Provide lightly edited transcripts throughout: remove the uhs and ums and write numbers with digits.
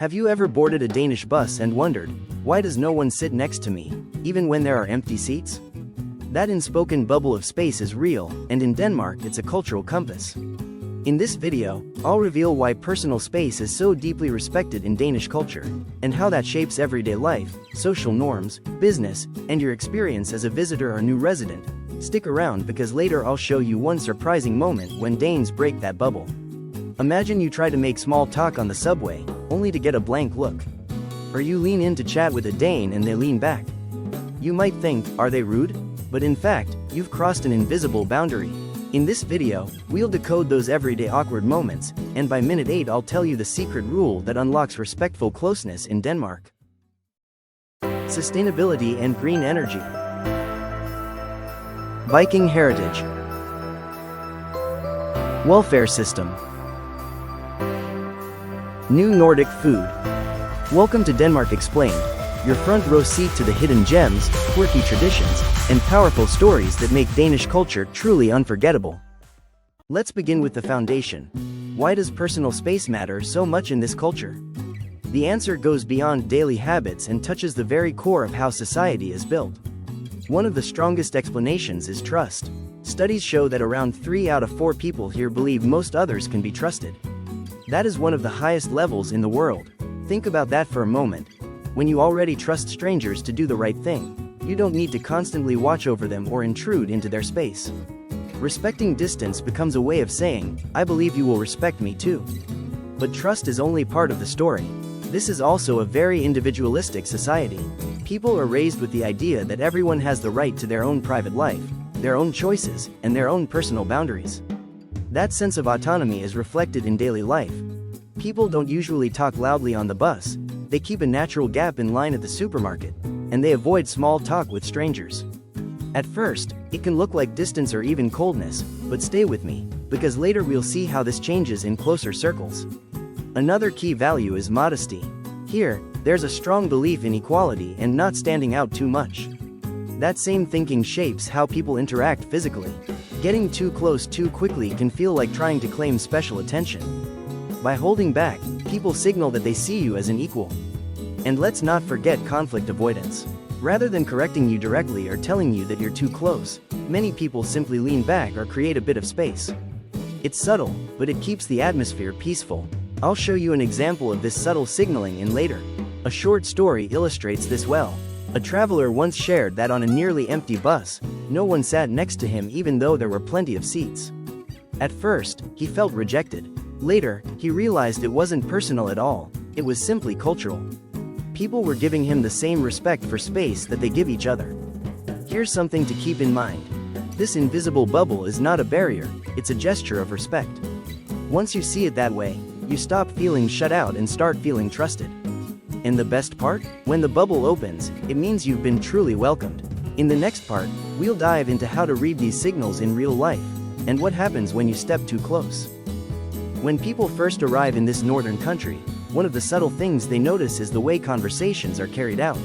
Have you ever boarded a Danish bus and wondered, why does no one sit next to me, even when there are empty seats? That unspoken bubble of space is real, and in Denmark it's a cultural compass. In this video, I'll reveal why personal space is so deeply respected in Danish culture, and how that shapes everyday life, social norms, business, and your experience as a visitor or new resident. Stick around because later I'll show you one surprising moment when Danes break that bubble. Imagine you try to make small talk on the subway, only to get a blank look. Or you lean in to chat with a Dane and they lean back. You might think, are they rude? But in fact, you've crossed an invisible boundary. In this video, we'll decode those everyday awkward moments, and by minute 8 I'll tell you the secret rule that unlocks respectful closeness in Denmark. Sustainability and green energy. Viking heritage. Welfare system. New Nordic food. Welcome to Denmark Explained, your front row seat to the hidden gems, quirky traditions, and powerful stories that make Danish culture truly unforgettable. Let's begin with the foundation. Why does personal space matter so much in this culture? The answer goes beyond daily habits and touches the very core of how society is built. One of the strongest explanations is trust. Studies show that around 3 out of 4 people here believe most others can be trusted. That is one of the highest levels in the world. Think about that for a moment. When you already trust strangers to do the right thing, you don't need to constantly watch over them or intrude into their space. Respecting distance becomes a way of saying, I believe you will respect me too. But trust is only part of the story. This is also a very individualistic society. People are raised with the idea that everyone has the right to their own private life, their own choices, and their own personal boundaries. That sense of autonomy is reflected in daily life. People don't usually talk loudly on the bus, they keep a natural gap in line at the supermarket, and they avoid small talk with strangers. At first, it can look like distance or even coldness, but stay with me, because later we'll see how this changes in closer circles. Another key value is modesty. Here, there's a strong belief in equality and not standing out too much. That same thinking shapes how people interact physically. Getting too close too quickly can feel like trying to claim special attention. By holding back, people signal that they see you as an equal. And let's not forget conflict avoidance. Rather than correcting you directly or telling you that you're too close, many people simply lean back or create a bit of space. It's subtle, but it keeps the atmosphere peaceful. I'll show you an example of this subtle signaling in later. A short story illustrates this well. A traveler once shared that on a nearly empty bus, no one sat next to him even though there were plenty of seats. At first, he felt rejected. Later, he realized it wasn't personal at all, it was simply cultural. People were giving him the same respect for space that they give each other. Here's something to keep in mind. This invisible bubble is not a barrier, it's a gesture of respect. Once you see it that way, you stop feeling shut out and start feeling trusted. And the best part? When the bubble opens, it means you've been truly welcomed. In the next part, we'll dive into how to read these signals in real life, and what happens when you step too close. When people first arrive in this northern country, one of the subtle things they notice is the way conversations are carried out.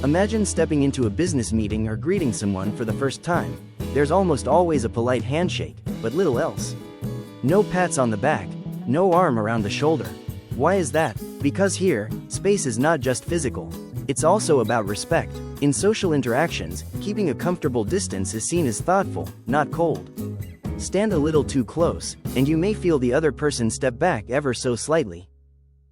Imagine stepping into a business meeting or greeting someone for the first time. There's almost always a polite handshake, but little else. No pats on the back, no arm around the shoulder. Why is that? Because here, space is not just physical. It's also about respect. In social interactions, keeping a comfortable distance is seen as thoughtful, not cold. Stand a little too close, and you may feel the other person step back ever so slightly.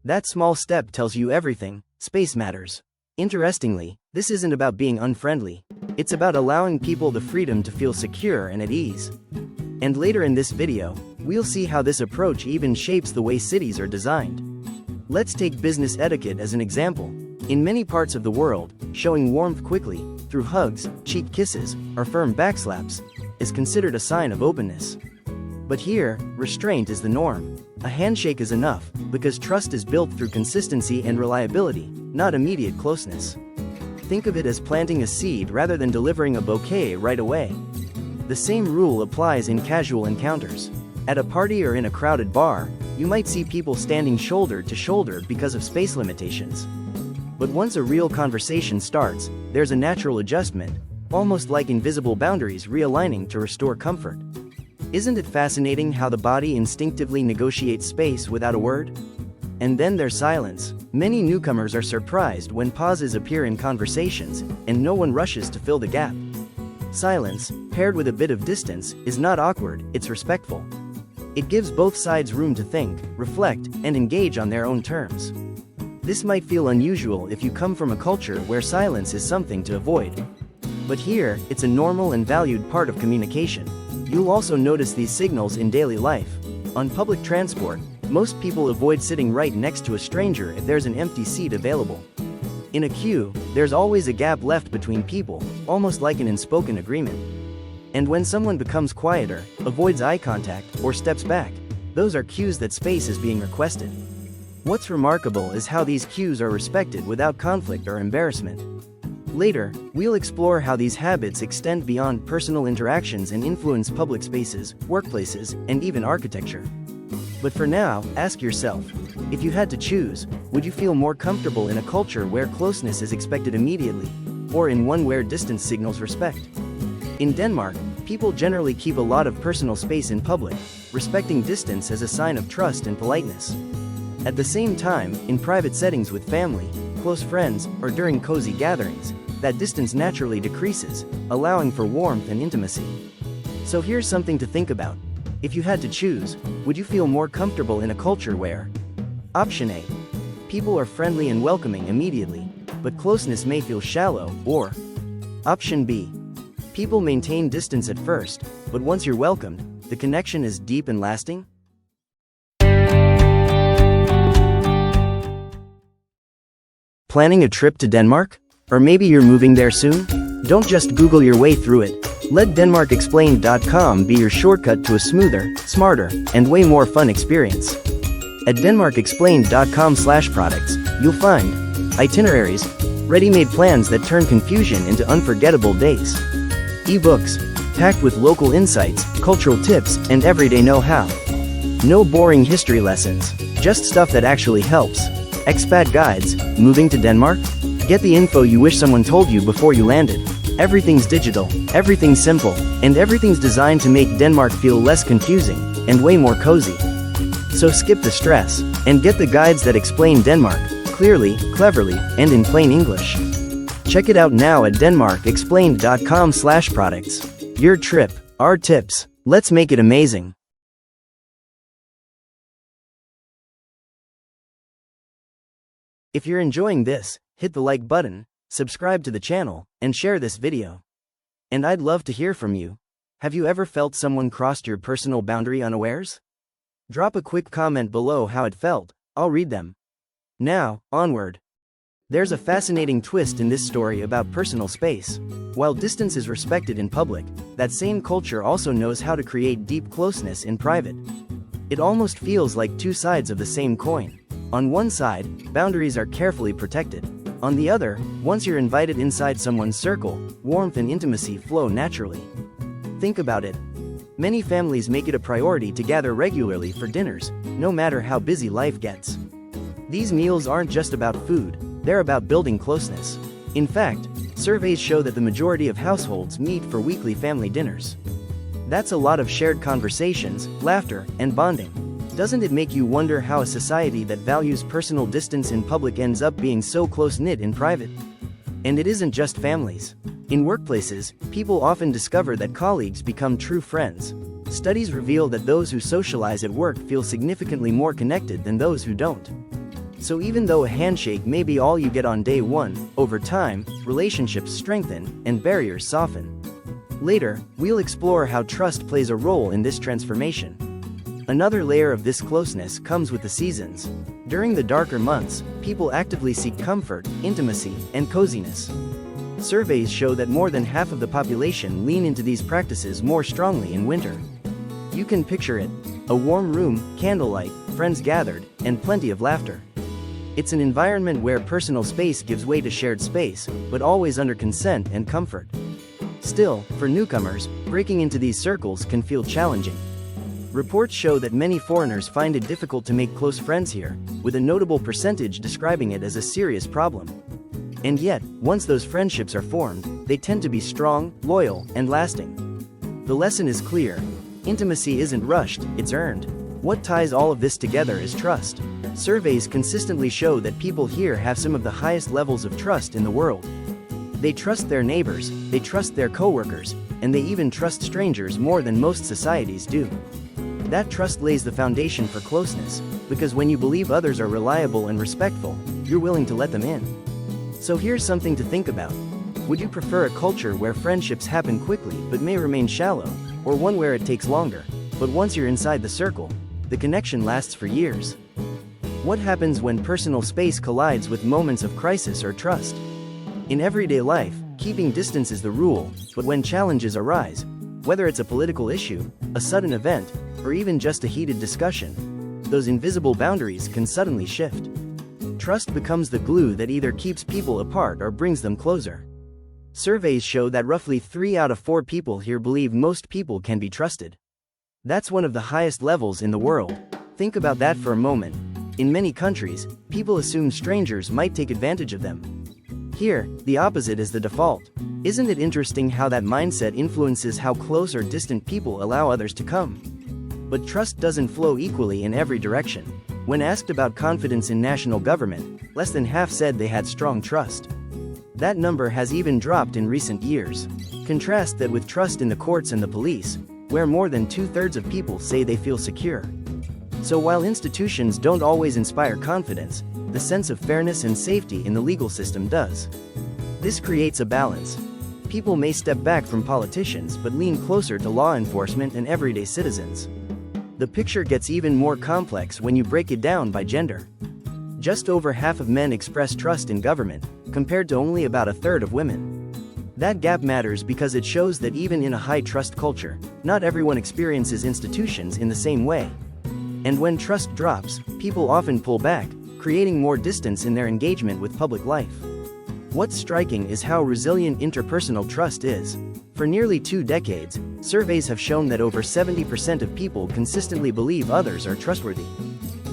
That small step tells you everything. Space matters. Interestingly, this isn't about being unfriendly. It's about allowing people the freedom to feel secure and at ease. And later in this video, we'll see how this approach even shapes the way cities are designed. Let's take business etiquette as an example. In many parts of the world, showing warmth quickly, through hugs, cheek kisses, or firm backslaps, is considered a sign of openness. But here, restraint is the norm. A handshake is enough, because trust is built through consistency and reliability, not immediate closeness. Think of it as planting a seed rather than delivering a bouquet right away. The same rule applies in casual encounters. At a party or in a crowded bar, you might see people standing shoulder to shoulder because of space limitations. But once a real conversation starts, there's a natural adjustment, almost like invisible boundaries realigning to restore comfort. Isn't it fascinating how the body instinctively negotiates space without a word? And then there's silence. Many newcomers are surprised when pauses appear in conversations, and no one rushes to fill the gap. Silence, paired with a bit of distance, is not awkward, it's respectful. It gives both sides room to think, reflect, and engage on their own terms. This might feel unusual if you come from a culture where silence is something to avoid. But here, it's a normal and valued part of communication. You'll also notice these signals in daily life. On public transport, most people avoid sitting right next to a stranger if there's an empty seat available. In a queue, there's always a gap left between people, almost like an unspoken agreement. And when someone becomes quieter, avoids eye contact, or steps back, those are cues that space is being requested. What's remarkable is how these cues are respected without conflict or embarrassment. Later, we'll explore how these habits extend beyond personal interactions and influence public spaces, workplaces, and even architecture. But for now, ask yourself, if you had to choose, would you feel more comfortable in a culture where closeness is expected immediately, or in one where distance signals respect? In Denmark, people generally keep a lot of personal space in public, respecting distance as a sign of trust and politeness. At the same time, in private settings with family, close friends, or during cozy gatherings, that distance naturally decreases, allowing for warmth and intimacy. So here's something to think about. If you had to choose, would you feel more comfortable in a culture where? Option A. People are friendly and welcoming immediately, but closeness may feel shallow, or? Option B. People maintain distance at first, but once you're welcomed, the connection is deep and lasting? Planning a trip to Denmark? Or maybe you're moving there soon? Don't just Google your way through it. Let DenmarkExplained.com be your shortcut to a smoother, smarter, and way more fun experience. At DenmarkExplained.com/products, you'll find itineraries, ready-made plans that turn confusion into unforgettable days. eBooks, packed with local insights, cultural tips, and everyday know-how. No boring history lessons, just stuff that actually helps. Expat guides, moving to Denmark? Get the info you wish someone told you before you landed. Everything's digital, everything's simple, and everything's designed to make Denmark feel less confusing, and way more cozy. So skip the stress, and get the guides that explain Denmark, clearly, cleverly, and in plain English. Check it out now at DenmarkExplained.com/products. Your trip, our tips, let's make it amazing. If you're enjoying this, hit the like button, subscribe to the channel, and share this video. And I'd love to hear from you. Have you ever felt someone crossed your personal boundary unawares? Drop a quick comment below how it felt, I'll read them. Now, onward. There's a fascinating twist in this story about personal space. While distance is respected in public, that same culture also knows how to create deep closeness in private. It almost feels like two sides of the same coin. On one side, boundaries are carefully protected. On the other, once you're invited inside someone's circle, warmth and intimacy flow naturally. Think about it. Many families make it a priority to gather regularly for dinners, no matter how busy life gets. These meals aren't just about food, they're about building closeness. In fact, surveys show that the majority of households meet for weekly family dinners. That's a lot of shared conversations, laughter, and bonding. Doesn't it make you wonder how a society that values personal distance in public ends up being so close-knit in private? And it isn't just families. In workplaces, people often discover that colleagues become true friends. Studies reveal that those who socialize at work feel significantly more connected than those who don't. So even though a handshake may be all you get on day one, over time, relationships strengthen, and barriers soften. Later, we'll explore how trust plays a role in this transformation. Another layer of this closeness comes with the seasons. During the darker months, people actively seek comfort, intimacy, and coziness. Surveys show that more than half of the population lean into these practices more strongly in winter. You can picture it: a warm room, candlelight, friends gathered, and plenty of laughter. It's an environment where personal space gives way to shared space, but always under consent and comfort. Still, for newcomers, breaking into these circles can feel challenging. Reports show that many foreigners find it difficult to make close friends here, with a notable percentage describing it as a serious problem. And yet, once those friendships are formed, they tend to be strong, loyal, and lasting. The lesson is clear. Intimacy isn't rushed, it's earned. What ties all of this together is trust. Surveys consistently show that people here have some of the highest levels of trust in the world. They trust their neighbors, they trust their coworkers, and they even trust strangers more than most societies do. That trust lays the foundation for closeness, because when you believe others are reliable and respectful, you're willing to let them in. So here's something to think about. Would you prefer a culture where friendships happen quickly but may remain shallow, or one where it takes longer, but once you're inside the circle, the connection lasts for years? What happens when personal space collides with moments of crisis or trust? In everyday life, keeping distance is the rule, but when challenges arise, whether it's a political issue, a sudden event, or even just a heated discussion, those invisible boundaries can suddenly shift. Trust becomes the glue that either keeps people apart or brings them closer. Surveys show that roughly 3 out of 4 people here believe most people can be trusted. That's one of the highest levels in the world. Think about that for a moment. In many countries, people assume strangers might take advantage of them. Here, the opposite is the default. Isn't it interesting how that mindset influences how close or distant people allow others to come? But trust doesn't flow equally in every direction. When asked about confidence in national government, less than half said they had strong trust. That number has even dropped in recent years. Contrast that with trust in the courts and the police, where more than 2/3 of people say they feel secure. So while institutions don't always inspire confidence, the sense of fairness and safety in the legal system does. This creates a balance. People may step back from politicians but lean closer to law enforcement and everyday citizens. The picture gets even more complex when you break it down by gender. Just over half of men express trust in government, compared to only about 1/3 of women. That gap matters because it shows that even in a high-trust culture, not everyone experiences institutions in the same way. And when trust drops, people often pull back, creating more distance in their engagement with public life. What's striking is how resilient interpersonal trust is. For nearly 2 decades, surveys have shown that over 70% of people consistently believe others are trustworthy.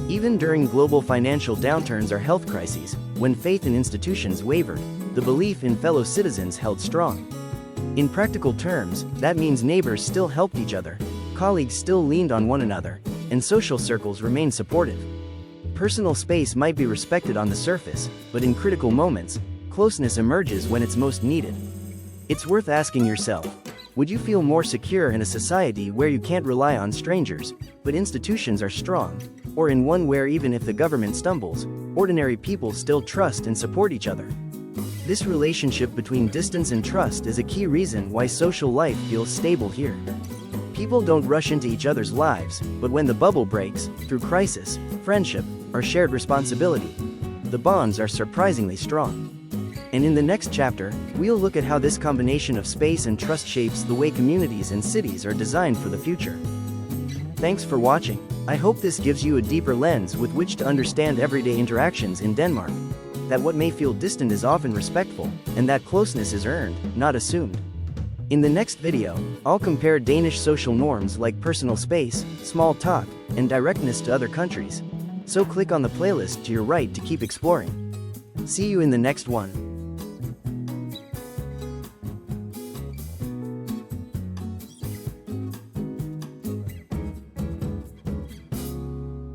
Even during global financial downturns or health crises, when faith in institutions wavered, the belief in fellow citizens held strong. In practical terms, that means neighbors still helped each other, colleagues still leaned on one another, and social circles remained supportive. Personal space might be respected on the surface, but in critical moments, closeness emerges when it's most needed. It's worth asking yourself, would you feel more secure in a society where you can't rely on strangers, but institutions are strong, or in one where even if the government stumbles, ordinary people still trust and support each other? This relationship between distance and trust is a key reason why social life feels stable here. People don't rush into each other's lives, but when the bubble breaks, through crisis, friendship, or shared responsibility, the bonds are surprisingly strong. And in the next chapter, we'll look at how this combination of space and trust shapes the way communities and cities are designed for the future. Thanks for watching. I hope this gives you a deeper lens with which to understand everyday interactions in Denmark. That what may feel distant is often respectful, and that closeness is earned, not assumed. In the next video, I'll compare Danish social norms like personal space, small talk, and directness to other countries. So click on the playlist to your right to keep exploring. See you in the next one.